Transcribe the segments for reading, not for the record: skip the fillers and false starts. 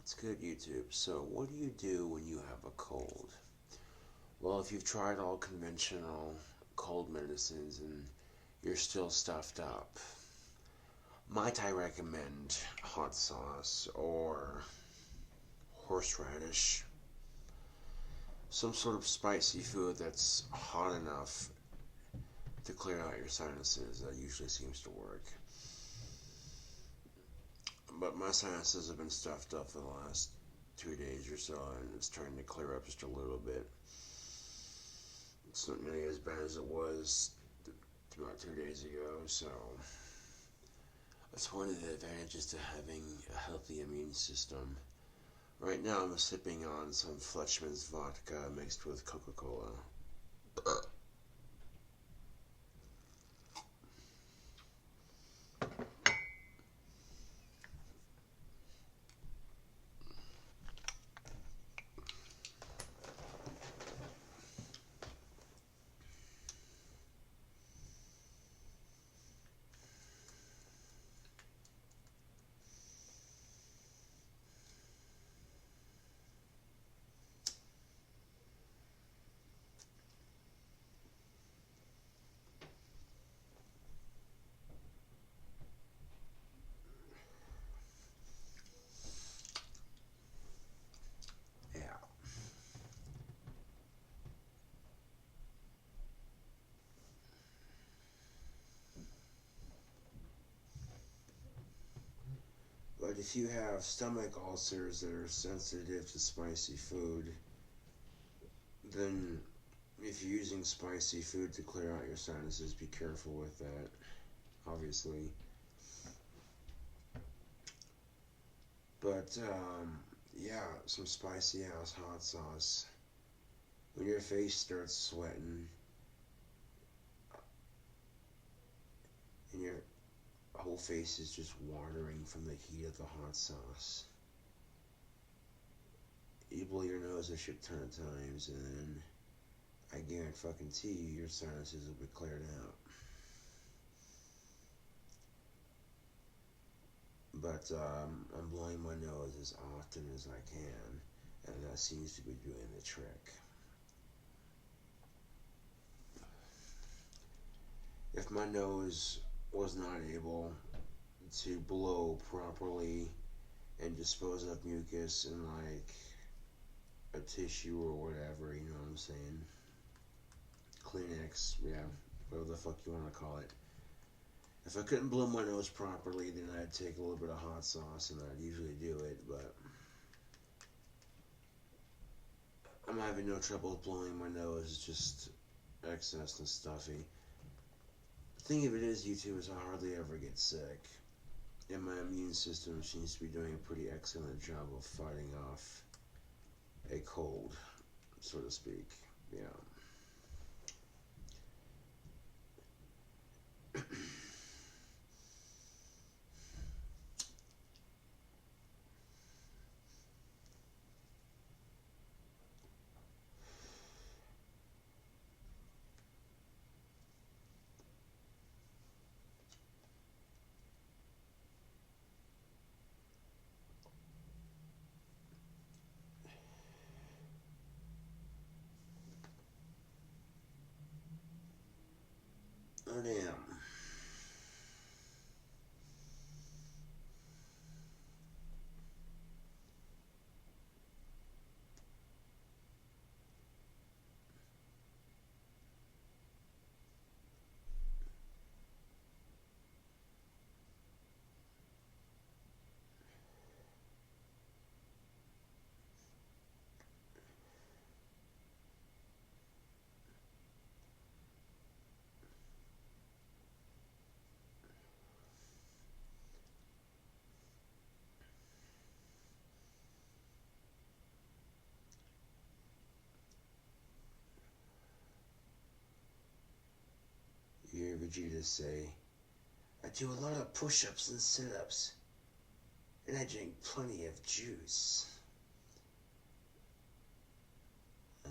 It's good, YouTube. So, what do you do when you have a cold? Well, if you've tried all conventional cold medicines and you're still stuffed up, might I recommend hot sauce or horseradish? Some sort of spicy food that's hot enough to clear out your sinuses. That usually seems to work. But my sinuses have been stuffed up for the last 2 days or so, and it's starting to clear up just a little bit. It's not nearly as bad as it was about 2 days ago, so that's one of the advantages to having a healthy immune system. Right now, I'm sipping on some Fletchman's vodka mixed with Coca-Cola. Yeah. But if you have stomach ulcers that are sensitive to spicy food, then if you're using spicy food to clear out your sinuses, be careful with that, obviously. But, yeah, some spicy house hot sauce. When your face starts sweating and your whole face is just watering from the heat of the hot sauce, you blow your nose a shit ton of times, and then I guarantee you your sinuses will be cleared out. But I'm blowing my nose as often as I can, and that seems to be doing the trick. If my nose was not able to blow properly and dispose of mucus in like a tissue or whatever, you know what I'm saying? Kleenex, yeah, whatever the fuck you want to call it. If I couldn't blow my nose properly, then I'd take a little bit of hot sauce, and I'd usually do it, but I'm having no trouble with blowing my nose. It's just excess and stuffy. The thing of it is, YouTube, is I hardly ever get sick, and my immune system seems to be doing a pretty excellent job of fighting off a cold, so to speak. Yeah. Oh damn. You hear Vegeta say, I do a lot of push-ups and sit-ups, and I drink plenty of juice. Uh,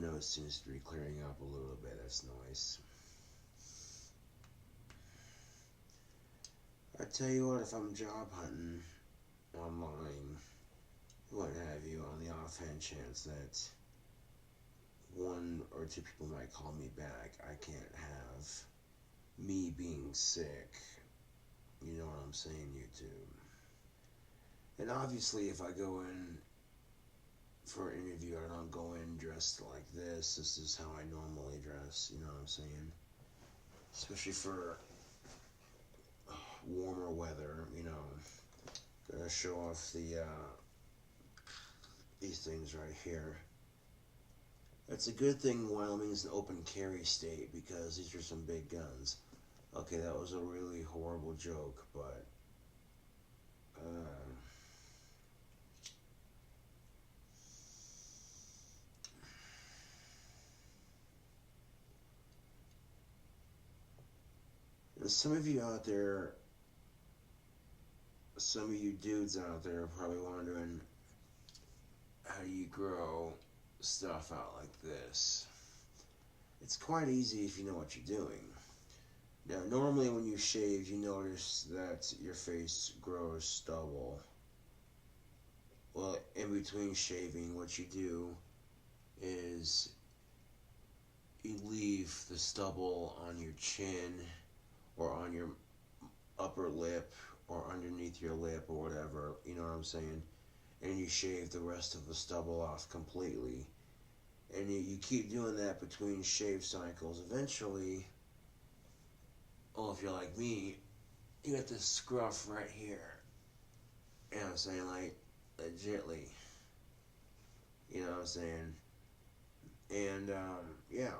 nose seems to be clearing up a little bit. That's nice. I tell you what, if I'm job hunting online, what have you, on the offhand chance that one or two people might call me back, I can't have me being sick. You know what I'm saying, YouTube? And obviously, if I go in for an interview, I don't go in dressed like this. This is how I normally dress. You know what I'm saying? Especially for warmer weather. You know, gonna show off these things right here. It's a good thing Wyoming is an open carry state because these are some big guns. Okay, that was a really horrible joke, but some of you out there, some of you dudes out there are probably wondering, how do you grow stuff out like this? It's quite easy if you know what you're doing. Now, normally when you shave, you notice that your face grows stubble. Well, in between shaving, what you do is you leave the stubble on your chin or on your upper lip or underneath your lip or whatever, you know what I'm saying? And you shave the rest of the stubble off completely. And you keep doing that between shave cycles. Eventually, if you're like me, you got this scruff right here. You know what I'm saying? Like, legitly. You know what I'm saying? And, yeah.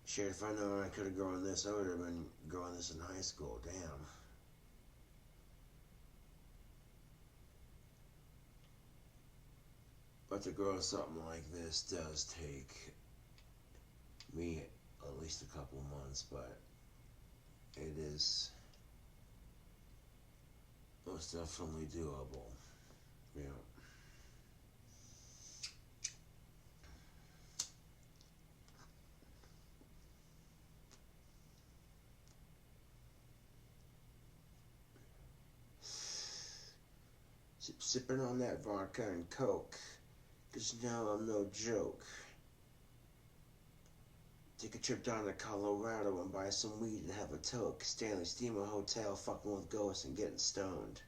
Shit, if I know I could have grown this, I would have been growing this in high school. Damn. But to grow something like this does take me at least a couple months, but it is most definitely doable. Yeah. Sipping on that vodka and coke, 'cause now I'm no joke. Take a trip down to Colorado and buy some weed and have a toke. Stanley Steamer Hotel, fucking with ghosts and getting stoned.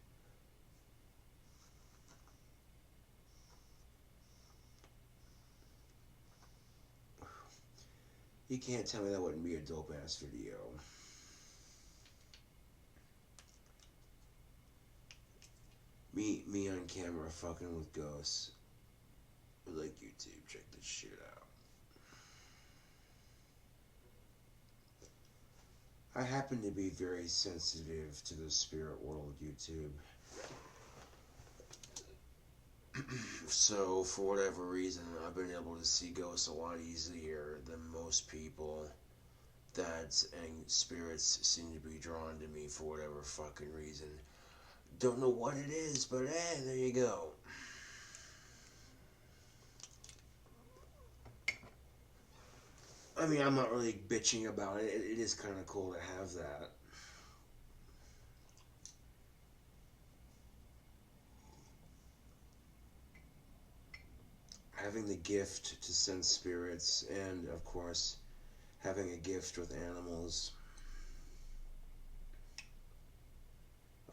You can't tell me that wouldn't be a dope ass video. Me on camera fucking with ghosts. Like, YouTube, check this shit out. I happen to be very sensitive to the spirit world, YouTube. So, for whatever reason, I've been able to see ghosts a lot easier than most people. And spirits seem to be drawn to me for whatever fucking reason. Don't know what it is, but there you go. I mean, I'm not really bitching about it. It is kind of cool to have that. Having the gift to sense spirits, and of course, having a gift with animals.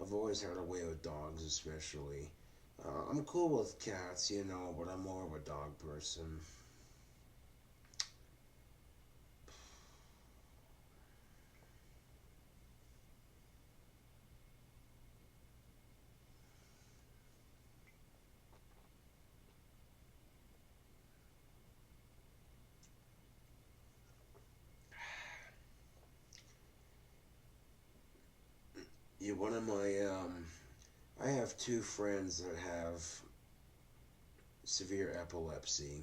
I've always had a way with dogs, especially. I'm cool with cats, you know, but I'm more of a dog person. Yeah, one of my, I have two friends that have severe epilepsy.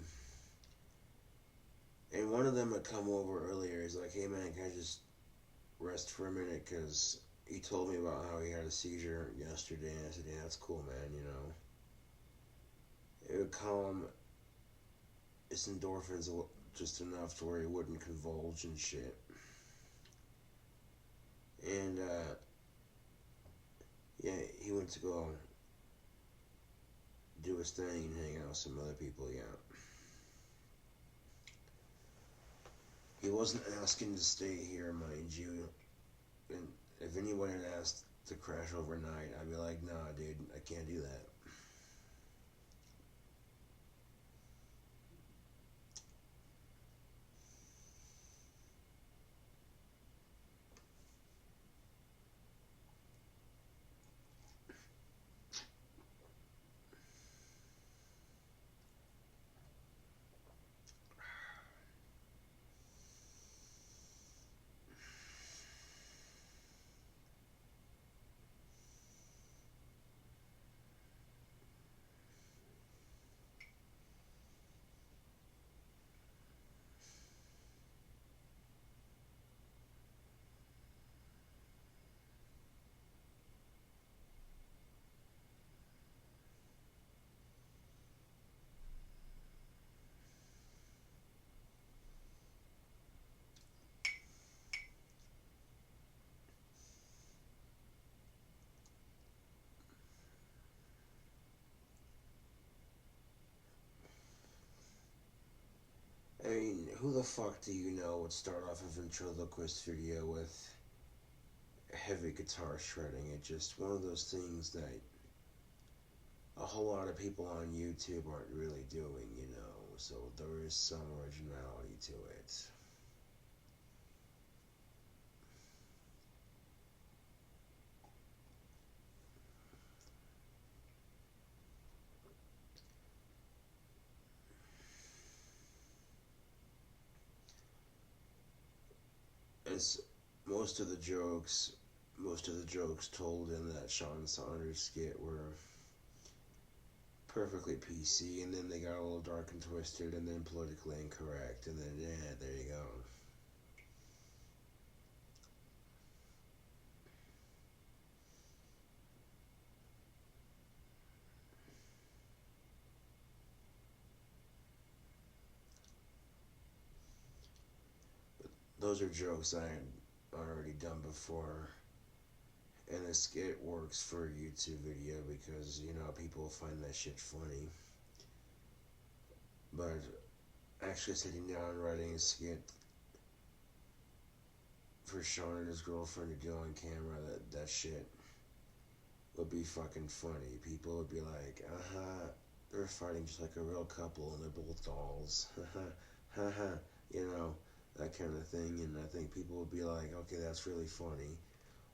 And one of them had come over earlier. He's like, hey man, can I just rest for a minute? Because he told me about how he had a seizure yesterday, and I said, yeah, that's cool, man, you know. It would calm his endorphins just enough to where he wouldn't convulge and shit. And, yeah, he went to go do his thing and hang out with some other people, yeah. He wasn't asking to stay here, mind you. And if anyone had asked to crash overnight, I'd be like, nah, dude, I can't do that. I mean, who the fuck do you know would start off a ventriloquist video with heavy guitar shredding? It's just one of those things that a whole lot of people on YouTube aren't really doing, you know, so there is some originality to it. As most of the jokes told in that Sean Saunders skit were perfectly PC, and then they got a little dark and twisted, and then politically incorrect, and then yeah, there you go. Those are jokes I had already done before, and the skit works for a YouTube video because you know people find that shit funny. But actually sitting down and writing a skit for Sean and his girlfriend to do on camera, that shit would be fucking funny. People would be like, they're fighting just like a real couple and they're both dolls. You know, that kind of thing. And I think people would be like, okay, that's really funny.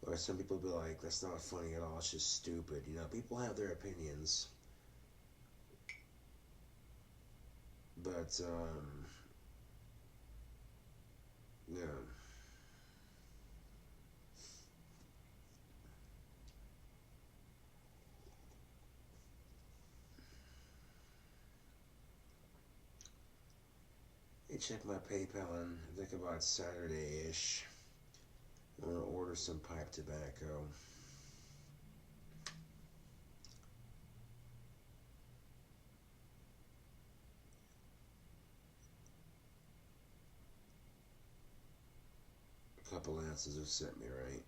Or some people would be like, that's not funny at all, it's just stupid. You know, people have their opinions. But, yeah. Hey, check my PayPal and think about Saturday-ish. I want to order some pipe tobacco. A couple ounces have set me right.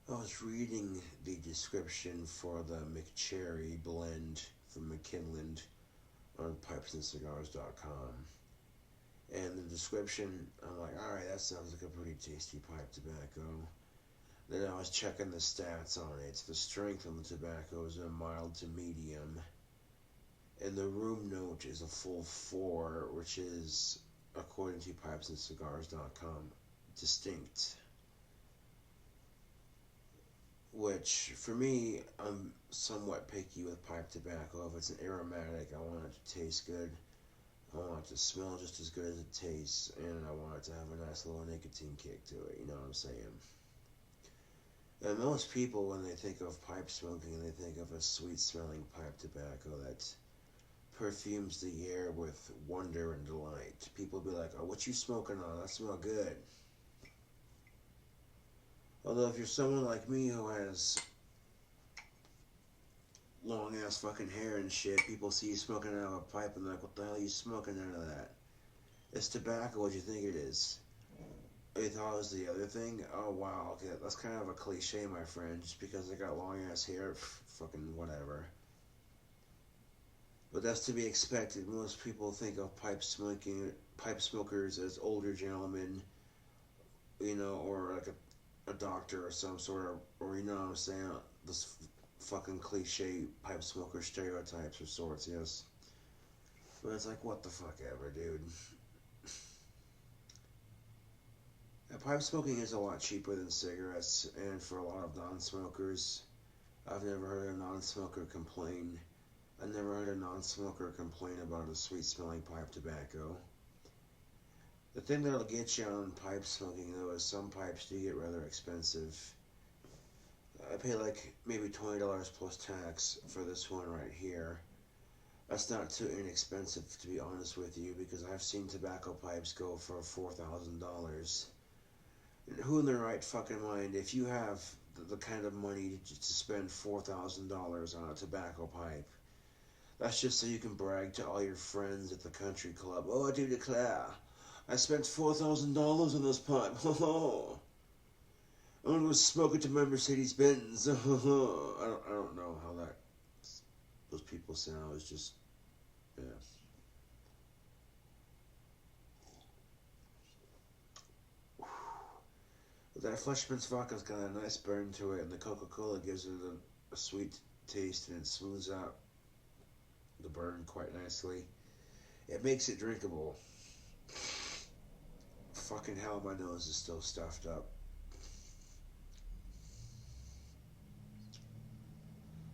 I was reading the description for the McCherry blend from McKinland on pipesandcigars.com. And the description, I'm like, alright, that sounds like a pretty tasty pipe tobacco. Then I was checking the stats on it. The strength of the tobacco is a mild to medium. And the room note is a full 4, which is, according to pipesandcigars.com, distinct. Which, for me, I'm somewhat picky with pipe tobacco. If it's an aromatic, I want it to taste good. I want it to smell just as good as it tastes, and I want it to have a nice little nicotine kick to it, you know what I'm saying? And most people, when they think of pipe smoking, they think of a sweet-smelling pipe tobacco that's perfumes the air with wonder and delight. People be like, "Oh, what you smoking on? That smell good." Although if you're someone like me who has long ass fucking hair and shit, people see you smoking out of a pipe and they're like, "What the hell are you smoking out of that?" It's tobacco. What do you think it is? You thought it was the other thing? Oh wow, okay, that's kind of a cliche, my friend. Just because I got long ass hair, fucking whatever. But that's to be expected. Most people think of pipe smokers as older gentlemen, or like a doctor or some sort of, or you know what I'm saying, this fucking cliche pipe smoker stereotypes of sorts. Yes, but it's like what the fuck ever, dude. Pipe smoking is a lot cheaper than cigarettes, and for a lot of non-smokers, I've never heard a non-smoker complain. I never heard a non-smoker complain about a sweet-smelling pipe tobacco. The thing that'll get you on pipe smoking, though, is some pipes do get rather expensive. I pay like maybe $20 plus tax for this one right here. That's not too inexpensive, to be honest with you, because I've seen tobacco pipes go for $4,000. Who in their right fucking mind, if you have the kind of money to spend $4,000 on a tobacco pipe, that's just so you can brag to all your friends at the country club. Oh, I do declare, I spent $4,000 on this pipe. I'm gonna go smoke it to my Mercedes Benz. I don't know how those people sound. It's just, yeah. But that Fleischmann's vodka's got a nice burn to it, and the Coca-Cola gives it a sweet taste, and it smooths out the burn quite nicely. It makes it drinkable. Fucking hell, my nose is still stuffed up.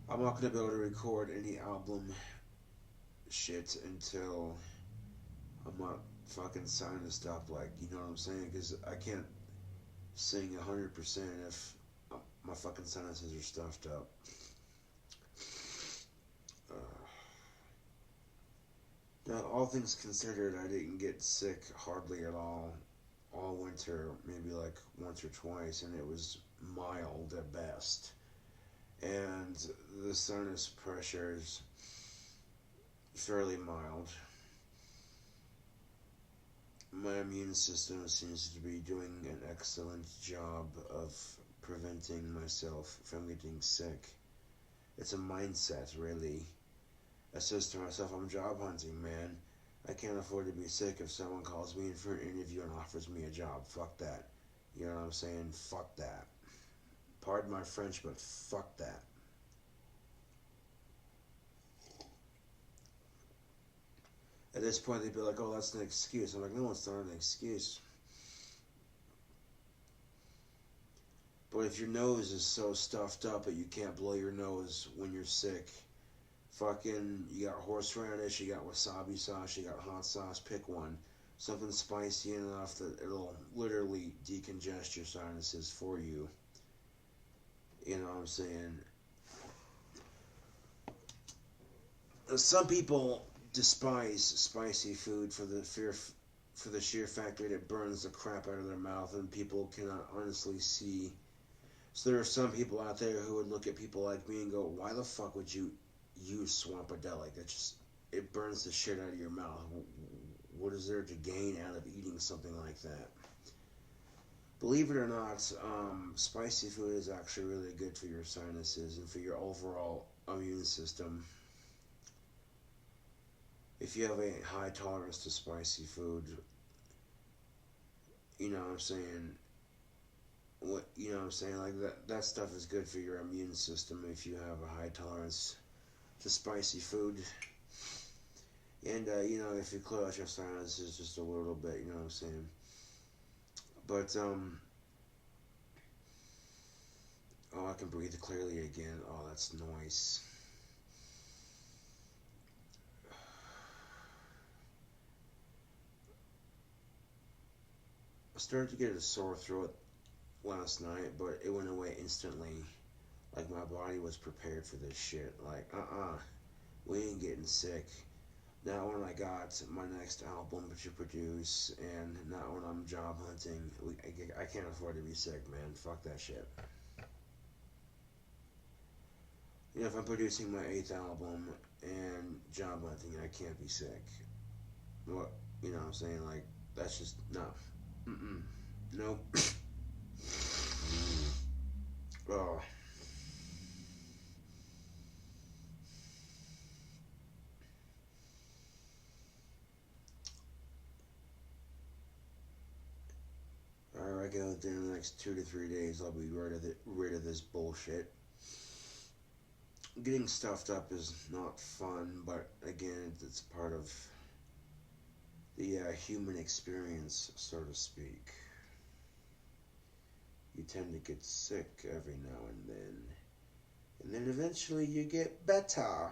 I'm not gonna be able to record any album shit until I'm not fucking sinused up, like, you know what I'm saying? Because I can't sing 100% if my fucking sinuses are stuffed up. Now, all things considered, I didn't get sick hardly at all winter, maybe like once or twice, and it was mild at best. And the sinus pressure's fairly mild. My immune system seems to be doing an excellent job of preventing myself from getting sick. It's a mindset, really. I says to myself, I'm job hunting, man. I can't afford to be sick if someone calls me in for an interview and offers me a job. Fuck that. You know what I'm saying? Fuck that. Pardon my French, but fuck that. At this point, they'd be like, oh, that's an excuse. I'm like, no, it's not an excuse. But if your nose is so stuffed up that you can't blow your nose when you're sick, fucking, you got horseradish, you got wasabi sauce, you got hot sauce, pick one. Something spicy enough that it'll literally decongest your sinuses for you. You know what I'm saying? Some people despise spicy food for the sheer fact that it burns the crap out of their mouth and people cannot honestly see. So there are some people out there who would look at people like me and go, why the fuck would you use Swampadelic? It burns the shit out of your mouth. What is there to gain out of eating something like that? Believe it or not, spicy food is actually really good for your sinuses and for your overall immune system. If you have a high tolerance to spicy food, you know what I'm saying, like that stuff is good for your immune system if you have a high tolerance to spicy food. And if you clear out your sinuses just a little bit, you know what I'm saying. But oh, I can breathe clearly again. Oh, that's nice. I started to get a sore throat last night, but it went away instantly. Like my body was prepared for this shit. Like, we ain't getting sick. not when I got my next album to produce, and not when I'm job hunting. I can't afford to be sick, man. Fuck that shit. You know, if I'm producing my 8th album and job hunting, I can't be sick. What, you know what I'm saying? Like, that's just, no. Mm-mm. Nope. Oh. I reckon within the next 2 to 3 days, I'll be rid of this bullshit. Getting stuffed up is not fun, but again, it's part of the human experience, so to speak. You tend to get sick every now and then eventually you get better.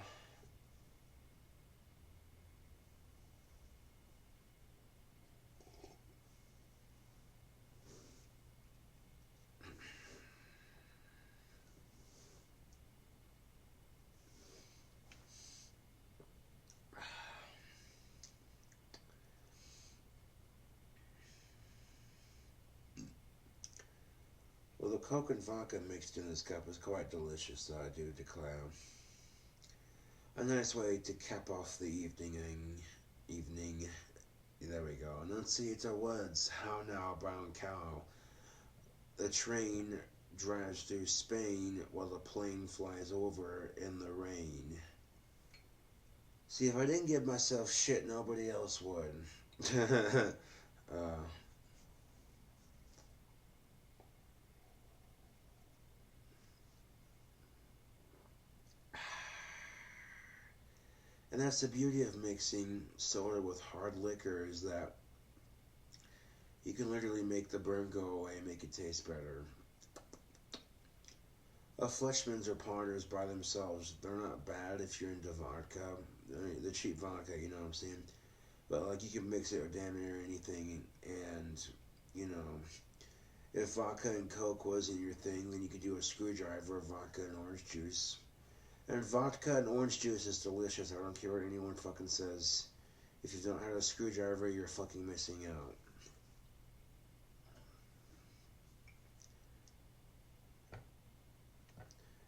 Well, the Coke and vodka mixed in this cup is quite delicious, I do declare. A nice way to cap off the evening. There we go. Enunciate our words. How now, brown cow? The train drives through Spain while the plane flies over in the rain. See, if I didn't give myself shit, nobody else would. uh, and that's the beauty of mixing soda with hard liquor, is that you can literally make the burn go away and make it taste better. Fleischmann's or Partners by themselves, they're not bad if you're into vodka. The cheap vodka, you know what I'm saying? But like, you can mix it with damn near anything, and you know, if vodka and Coke wasn't your thing, then you could do a screwdriver of vodka and orange juice. And vodka and orange juice is delicious. I don't care what anyone fucking says. If you don't have a screwdriver, you're fucking missing out.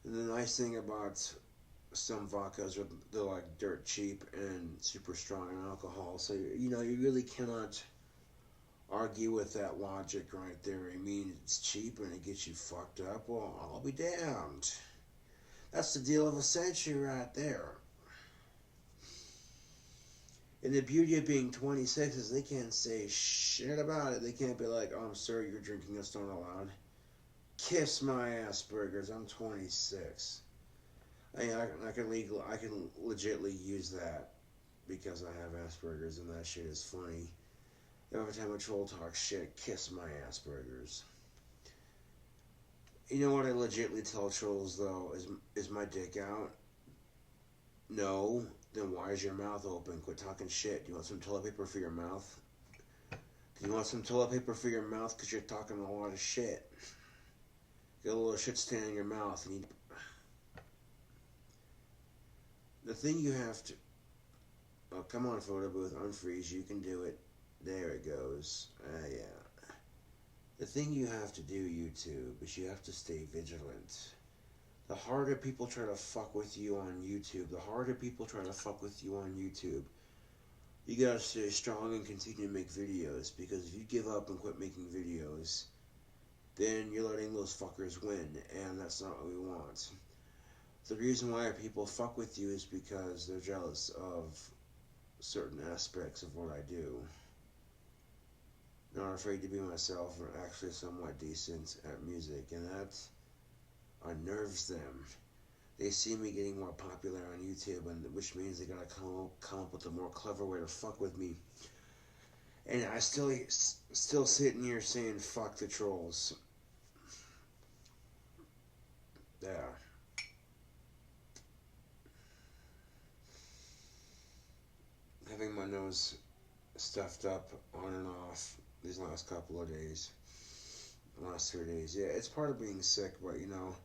And the nice thing about some vodkas are they're like dirt cheap and super strong in alcohol. So you know, you really cannot argue with that logic right there. I mean, it's cheap and it gets you fucked up. Well, I'll be damned. That's the deal of a century right there. And the beauty of being 26 is they can't say shit about it. They can't be like, "Oh, I'm sorry, you're drinking. That's not allowed." Kiss my Asperger's. I'm 26. I can legitly use that because I have Asperger's, and that shit is funny. Every time a troll talks shit, kiss my Asperger's. You know what I legitly tell trolls though? Is my dick out? No. Then why is your mouth open? Quit talking shit. Do you want some toilet paper for your mouth? Do you want some toilet paper for your mouth because you're talking a lot of shit? Get a little shit stain in your mouth. And the thing you have to... Oh, come on, photo booth. Unfreeze. You can do it. There it goes. Yeah. The thing you have to do, YouTube, is you have to stay vigilant. The harder people try to fuck with you on YouTube, you gotta stay strong and continue to make videos, because if you give up and quit making videos, then you're letting those fuckers win, and that's not what we want. The reason why people fuck with you is because they're jealous of certain aspects of what I do. Not afraid to be myself, or actually somewhat decent at music, and that unnerves them. They see me getting more popular on YouTube, and which means they gotta come up with a more clever way to fuck with me. And I still sitting here saying fuck the trolls. Yeah. Having my nose stuffed up on and off these last couple of days, the last 2 days. Yeah, it's part of being sick, but you know,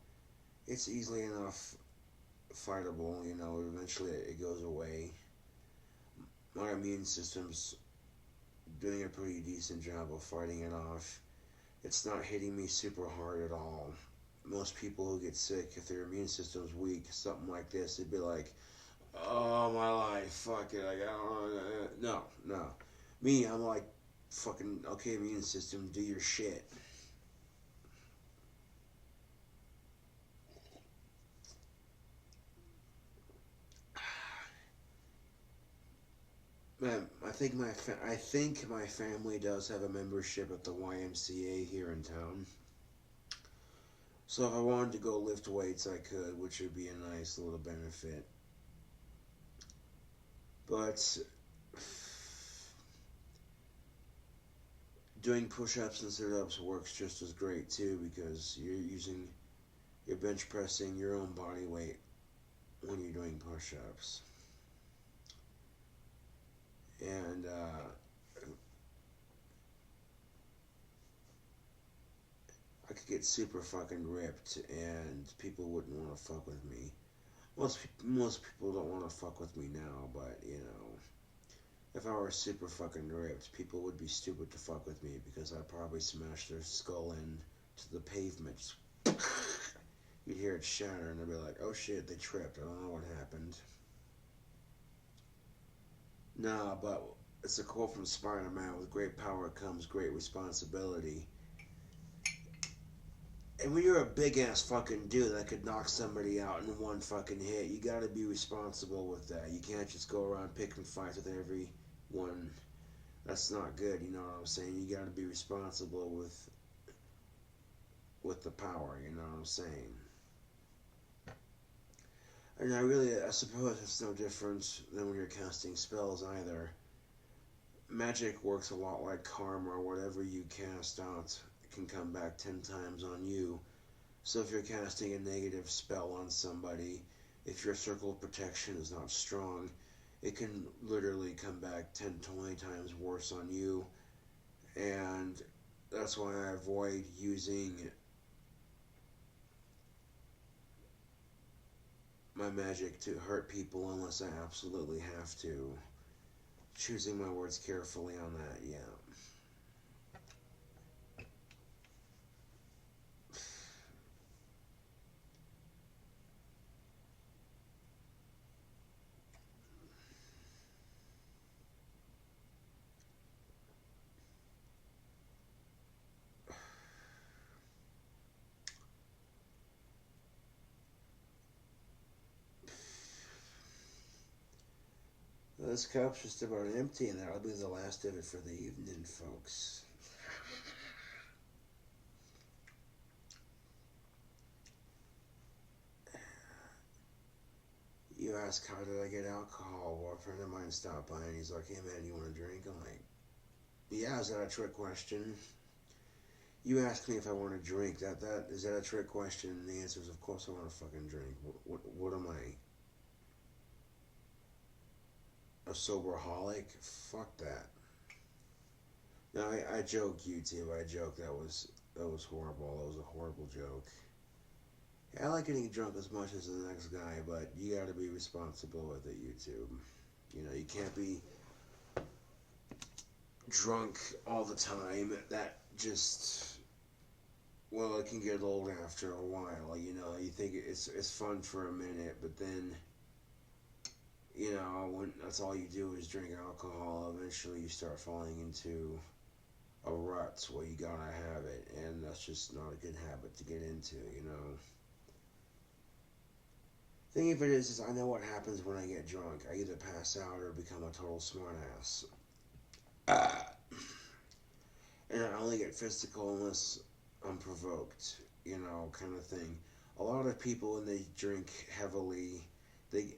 it's easily enough fightable. You know, eventually it goes away. my immune system's doing a pretty decent job of fighting it off. It's not hitting me super hard at all. Most people who get sick, if their immune system's weak, something like this, they'd be like, "Oh my life, fuck it, like I don't know." No. Me, I'm like, fucking okay, immune system, do your shit. Man, I think my family does have a membership at the YMCA here in town. So if I wanted to go lift weights, I could, which would be a nice little benefit. But doing push-ups and sit-ups works just as great too because you're bench pressing your own body weight when you're doing push-ups. And I could get super fucking ripped, and people wouldn't want to fuck with me. Most people don't want to fuck with me now, but you know, if I were super fucking ripped, people would be stupid to fuck with me because I'd probably smash their skull into the pavement. You'd hear it shatter, and they'd be like, "Oh shit, they tripped. I don't know what happened." Nah, but it's a quote from Spider-Man: "With great power comes great responsibility." And when you're a big ass fucking dude that could knock somebody out in one fucking hit, you gotta be responsible with that. You can't just go around picking fights with everyone. That's not good, you know what I'm saying? You gotta be responsible with the power, you know what I'm saying? And I suppose it's no different than when you're casting spells either. Magic works a lot like karma. Whatever you cast out can come back 10 times on you. So if you're casting a negative spell on somebody, if your circle of protection is not strong, it can literally come back 10, 20 times worse on you. And that's why I avoid using my magic to hurt people unless I absolutely have to. Choosing my words carefully on that, yeah. This cup's just about empty, and that'll be the last of it for the evening, folks. You ask, how did I get alcohol? Well, a friend of mine stopped by, and he's like, hey man, you want a drink? I'm like, yeah, is that a trick question? You ask me if I want to drink. That is that a trick question? And the answer is, of course, I want to fucking drink. What am I? A soberholic? Fuck that. No, I joke, YouTube. I joke. That was horrible. That was a horrible joke. I like getting drunk as much as the next guy, but you got to be responsible with it, YouTube. You know, you can't be drunk all the time. That just, well, it can get old after a while. You know, you think it's fun for a minute, but then, you know, when that's all you do is drink alcohol, eventually you start falling into a rut where you gotta have it, and that's just not a good habit to get into. You know. Thing of it is I know what happens when I get drunk. I either pass out or become a total smartass. And I only get physical unless I'm provoked, you know, kind of thing. A lot of people, when they drink heavily,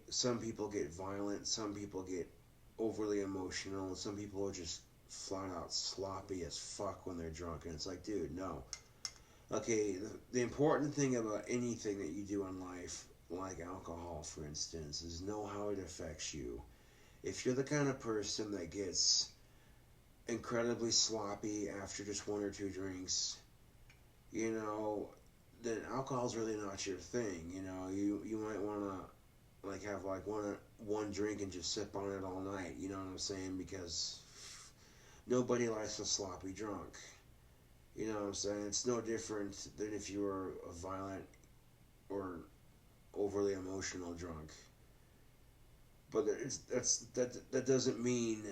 some people get violent, some people get overly emotional, and some people are just flat out sloppy as fuck when they're drunk. And it's like, dude, no. Okay, the important thing about anything that you do in life, like alcohol, for instance, is know how it affects you. If you're the kind of person that gets incredibly sloppy after just one or two drinks, then alcohol's really not your thing. You know, you might want to like have like one drink and just sip on it all night. You know what I'm saying? Because nobody likes a sloppy drunk. You know what I'm saying? It's no different than if you were a violent or overly emotional drunk. But that doesn't mean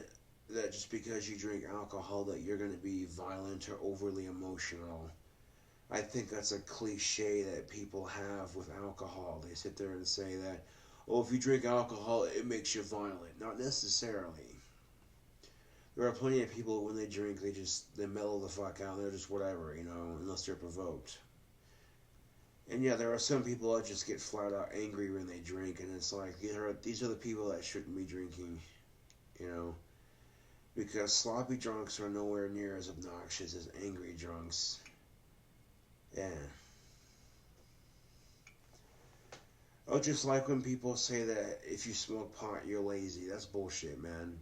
that just because you drink alcohol that you're going to be violent or overly emotional. I think that's a cliche that people have with alcohol. They sit there and say that, oh, if you drink alcohol, it makes you violent. Not necessarily. There are plenty of people when they drink, they mellow the fuck out. They're just whatever, you know, unless they're provoked. And yeah, there are some people that just get flat out angry when they drink, and it's like these are the people that shouldn't be drinking, you know, because sloppy drunks are nowhere near as obnoxious as angry drunks. Yeah. Oh, just like when people say that if you smoke pot, you're lazy. That's bullshit, man.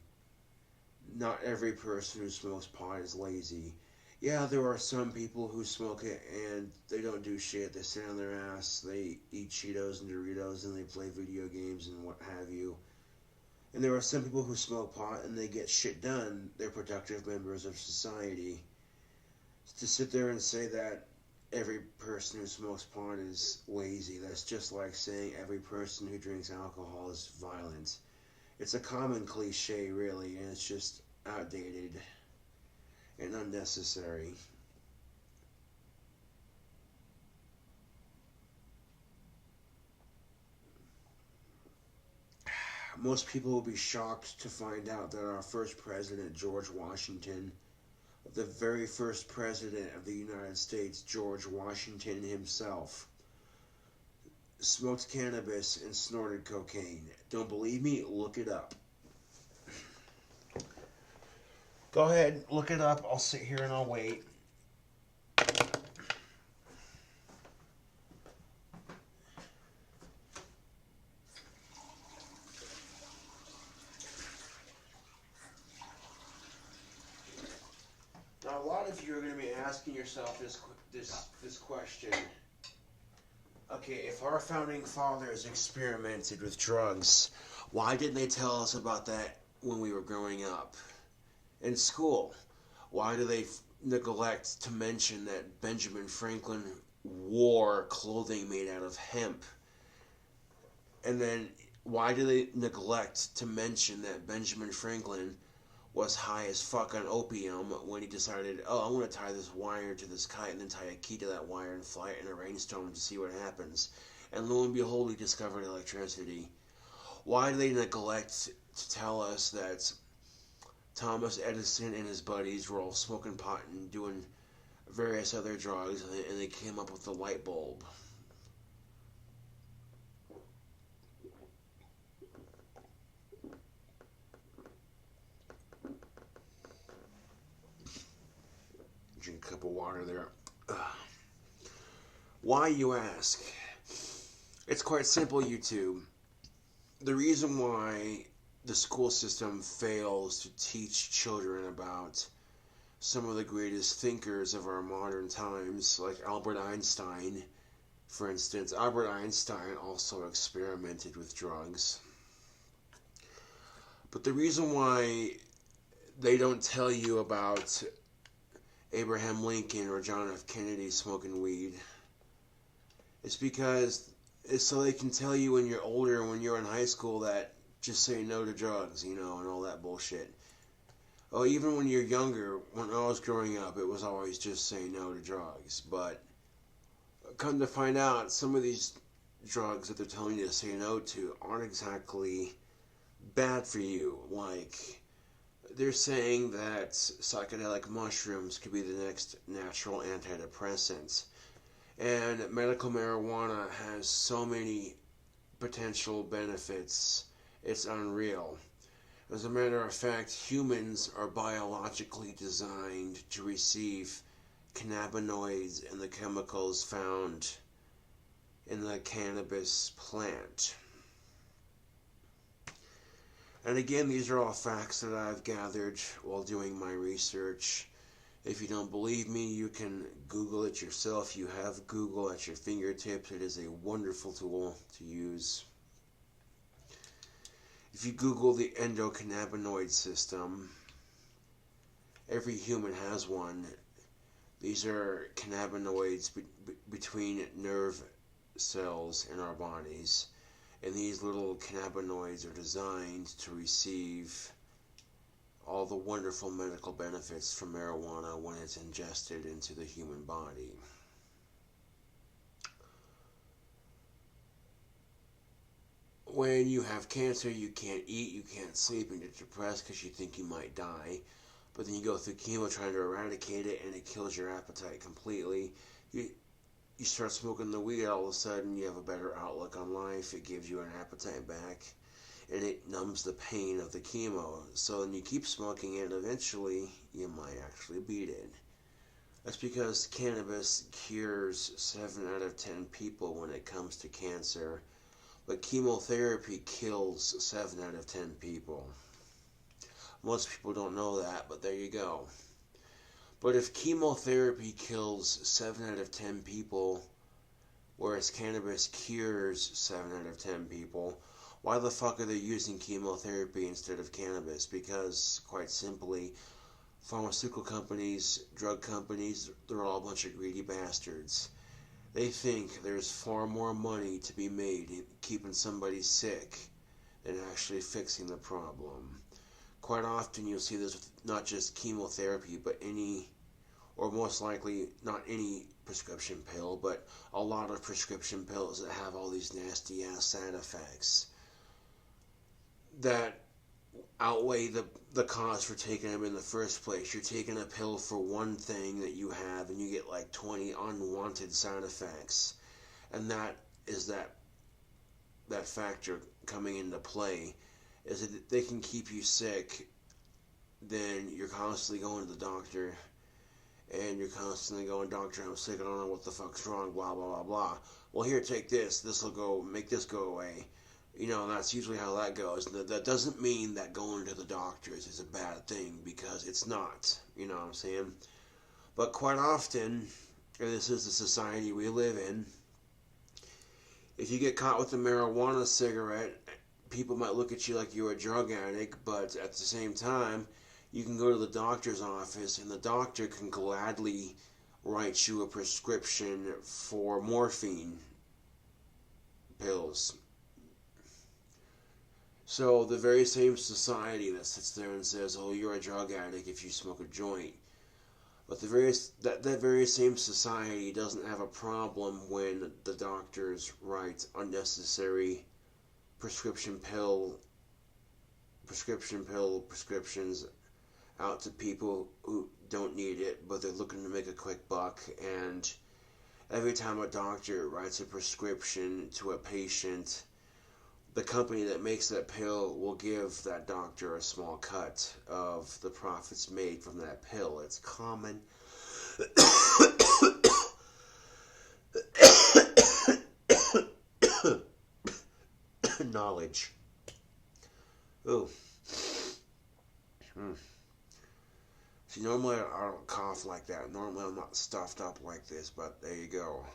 Not every person who smokes pot is lazy. Yeah, there are some people who smoke it and they don't do shit. They sit on their ass, they eat Cheetos and Doritos, and they play video games and what have you. And there are some people who smoke pot and they get shit done. They're productive members of society. To sit there and say that every person who smokes pot is lazy, that's just like saying every person who drinks alcohol is violent. It's a common cliche, really, and it's just outdated and unnecessary. Most people will be shocked to find out that our first president, George Washington, the very first president of the United States, George Washington himself, smoked cannabis and snorted cocaine. Don't believe me? Look it up. Go ahead, look it up. I'll sit here and I'll wait. Now, a lot of you are going to be asking yourself this question. Okay, if our founding fathers experimented with drugs, why didn't they tell us about that when we were growing up? In school, why do they neglect to mention that Benjamin Franklin wore clothing made out of hemp? And then why do they neglect to mention that Benjamin Franklin was high as fuck on opium when he decided, oh, I want to tie this wire to this kite and then tie a key to that wire and fly it in a rainstorm to see what happens? And lo and behold, he discovered electricity. Why do they neglect to tell us that Thomas Edison and his buddies were all smoking pot and doing various other drugs, and they came up with the light bulb? Drink a cup of water there. Why, you ask? It's quite simple, YouTube. The reason why the school system fails to teach children about some of the greatest thinkers of our modern times, like Albert Einstein, for instance. Albert Einstein also experimented with drugs. But the reason why they don't tell you about Abraham Lincoln or John F. Kennedy smoking weed is because it's so they can tell you when you're older, when you're in high school, that just say no to drugs, you know, and all that bullshit. Oh, even when you're younger, when I was growing up, it was always just say no to drugs. But come to find out, some of these drugs that they're telling you to say no to aren't exactly bad for you. Like, they're saying that psychedelic mushrooms could be the next natural antidepressant. And medical marijuana has so many potential benefits, it's unreal. As a matter of fact, humans are biologically designed to receive cannabinoids and the chemicals found in the cannabis plant. And again, these are all facts that I've gathered while doing my research. If you don't believe me, you can Google it yourself. You have Google at your fingertips. It is a wonderful tool to use. If you Google the endocannabinoid system, every human has one. These are cannabinoids between nerve cells in our bodies. And these little cannabinoids are designed to receive all the wonderful medical benefits from marijuana when it's ingested into the human body. When you have cancer, you can't eat, you can't sleep, and you're depressed because you think you might die. But then you go through chemo trying to eradicate it, and it kills your appetite completely. You start smoking the weed, all of a sudden you have a better outlook on life. It gives you an appetite back, and it numbs the pain of the chemo. So then you keep smoking it, and eventually you might actually beat it. That's because cannabis cures 7 out of 10 people when it comes to cancer. But chemotherapy kills 7 out of 10 people. Most people don't know that, but there you go. But if chemotherapy kills 7 out of 10 people, whereas cannabis cures 7 out of 10 people, why the fuck are they using chemotherapy instead of cannabis? Because, quite simply, pharmaceutical companies, drug companies, they're all a bunch of greedy bastards. They think there's far more money to be made in keeping somebody sick than actually fixing the problem. Quite often you'll see this with not just chemotherapy, but any, or most likely not any prescription pill, but a lot of prescription pills that have all these nasty ass side effects that outweigh the cost for taking them in the first place. You're taking a pill for one thing that you have, and you get like 20 unwanted side effects, and that is that factor coming into play, is that they can keep you sick. Then you're constantly going to the doctor, and you're constantly going, doctor, I'm sick, I don't know what the fuck's wrong, blah blah blah blah. Well, here, take this will go make this go away. That's usually how that goes. That doesn't mean that going to the doctors is a bad thing, because it's not. You know what I'm saying? But quite often, and this is the society we live in, if you get caught with a marijuana cigarette, people might look at you like you're a drug addict, but at the same time, you can go to the doctor's office, and the doctor can gladly write you a prescription for morphine pills. So the very same society that sits there and says, "Oh, you're a drug addict if you smoke a joint," but that very same society doesn't have a problem when the doctors write unnecessary prescriptions out to people who don't need it, but they're looking to make a quick buck. And every time a doctor writes a prescription to a patient, the company that makes that pill will give that doctor a small cut of the profits made from that pill. It's common knowledge. Ooh. See, normally I don't cough like that. Normally I'm not stuffed up like this, but there you go.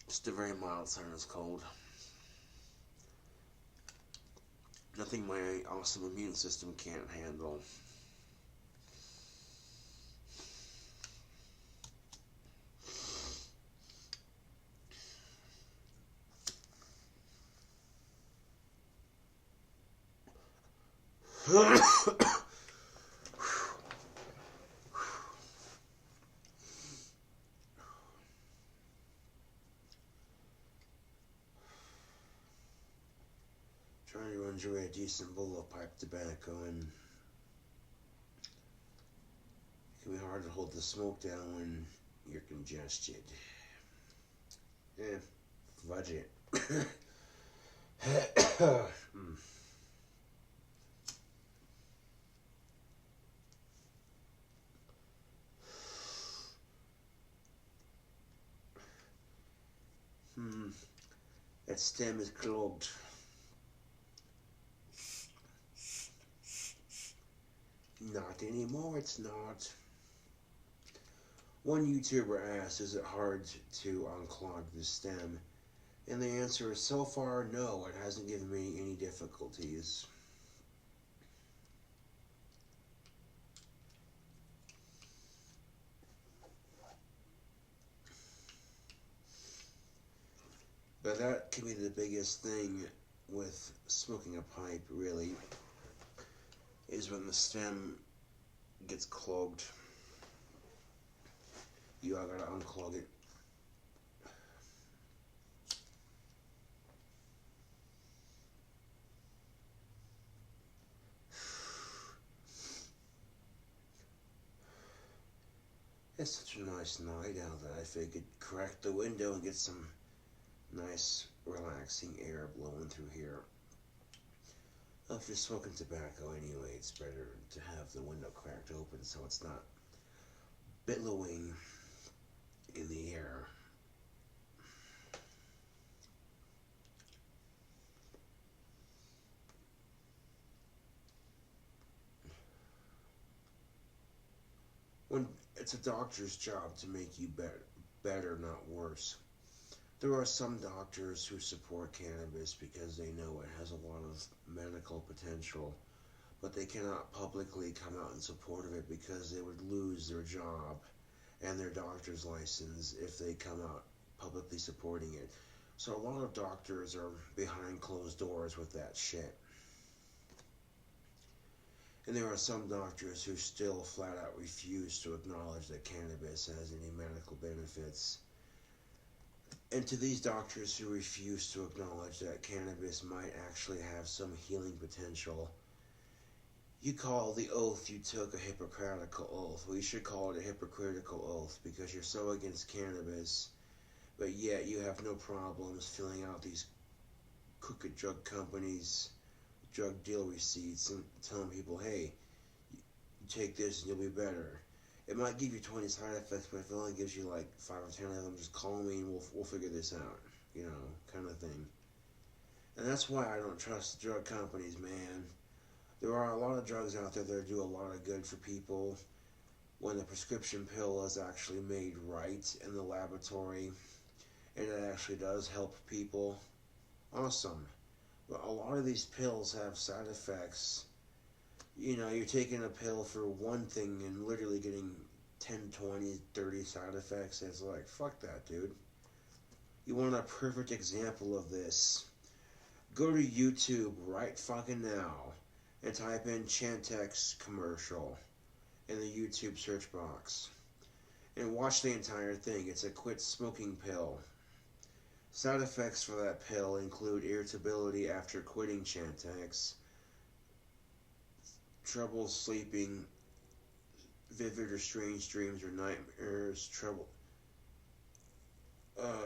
Just a very mild sinus cold. Nothing my awesome immune system can't handle. Trying to enjoy a decent bowl of pipe tobacco, and it can be hard to hold the smoke down when you're congested. Fudge it. That stem is clogged. Not anymore, it's not. One YouTuber asked, is it hard to unclog the stem? And the answer is so far no, it hasn't given me any difficulties. But that can be the biggest thing with smoking a pipe, really, is when the stem gets clogged. You gotta unclog it. It's such a nice night out that I figured crack the window and get some nice, relaxing air blowing through here. Well, if you're smoking tobacco anyway, it's better to have the window cracked open so it's not billowing in the air. When it's a doctor's job to make you better, not worse. There are some doctors who support cannabis because they know it has a lot of medical potential, but they cannot publicly come out in support of it because they would lose their job and their doctor's license if they come out publicly supporting it. So a lot of doctors are behind closed doors with that shit. And there are some doctors who still flat out refuse to acknowledge that cannabis has any medical benefits. And to these doctors who refuse to acknowledge that cannabis might actually have some healing potential, you call the oath you took a hypocritical oath. Well, you should call it a hypocritical oath because you're so against cannabis, but yet you have no problems filling out these crooked drug companies' drug deal receipts and telling people, hey, you take this and you'll be better. It might give you 20 side effects, but if it only gives you like 5 or 10 of them, just call me and we'll figure this out, kind of thing. And that's why I don't trust the drug companies, man. There are a lot of drugs out there that do a lot of good for people when the prescription pill is actually made right in the laboratory and it actually does help people. Awesome. But a lot of these pills have side effects. You're taking a pill for one thing and literally getting 10, 20, 30 side effects. And it's like, fuck that, dude. You want a perfect example of this? Go to YouTube right fucking now and type in Chantix commercial in the YouTube search box. And watch the entire thing. It's a quit smoking pill. Side effects for that pill include irritability after quitting Chantix, trouble sleeping, vivid or strange dreams or nightmares,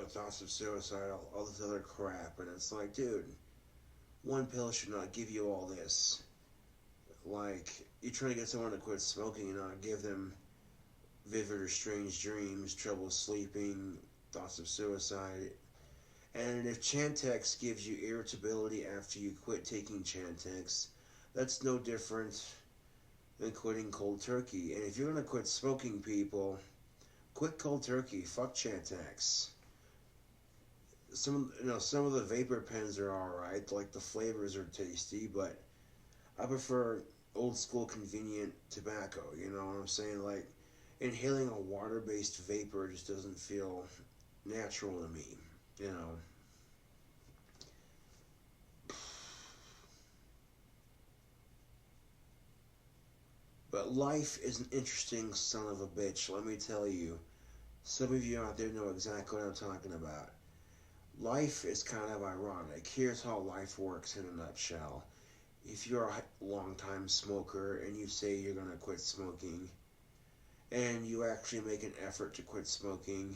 thoughts of suicide, all this other crap. And it's like, dude, one pill should not give you all this. Like, you're trying to get someone to quit smoking and not give them vivid or strange dreams, trouble sleeping, thoughts of suicide. And if Chantix gives you irritability after you quit taking Chantix, that's no different than quitting cold turkey. And if you're going to quit smoking, people, quit cold turkey. Fuck Chantix. Some of the vapor pens are alright, like the flavors are tasty, but I prefer old school convenient tobacco, you know what I'm saying? Like, inhaling a water-based vapor just doesn't feel natural to me, you know. But life is an interesting son of a bitch, let me tell you. Some of you out there know exactly what I'm talking about. Life is kind of ironic. Here's how life works in a nutshell. If you're a long-time smoker and you say you're going to quit smoking, and you actually make an effort to quit smoking,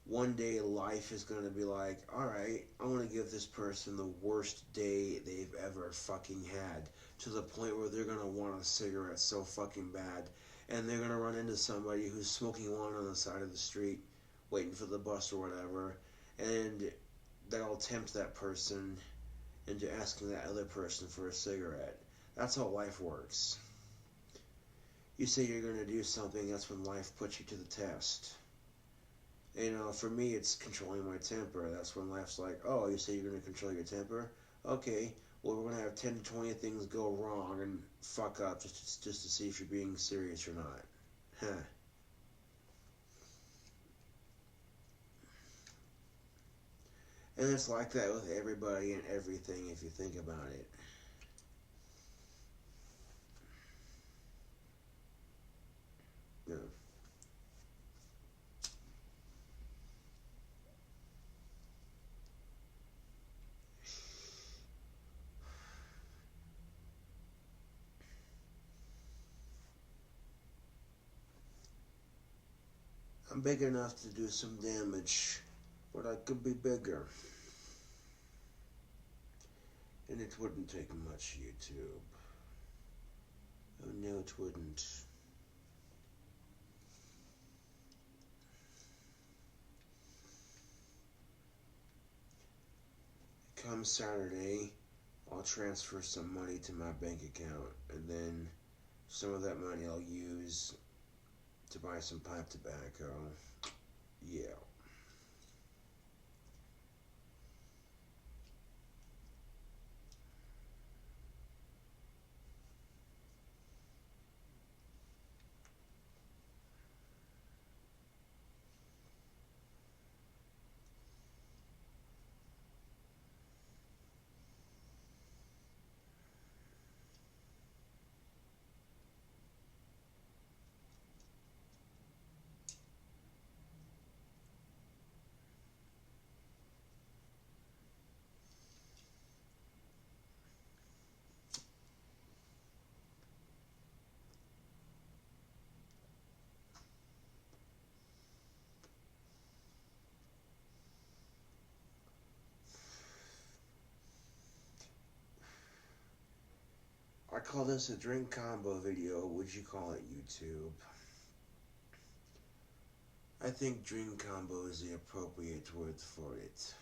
one day life is going to be like, alright, I want to give this person the worst day they've ever fucking had, to the point where they're going to want a cigarette so fucking bad, and they're going to run into somebody who's smoking one on the side of the street, waiting for the bus or whatever, and that'll tempt that person into asking that other person for a cigarette. That's how life works. You say you're going to do something, that's when life puts you to the test. For me, it's controlling my temper. That's when life's like, oh, you say you're going to control your temper? Okay, well, we're going to have 10 to 20 things go wrong and fuck up just to see if you're being serious or not. Huh. And it's like that with everybody and everything if you think about it. Yeah. I'm big enough to do some damage, but I could be bigger. And it wouldn't take much, YouTube. Oh no, it wouldn't. Come Saturday, I'll transfer some money to my bank account, and then some of that money I'll use to buy some pipe tobacco. Yeah. I call this a drink combo video. Would you call it YouTube? I think drink combo is the appropriate word for it.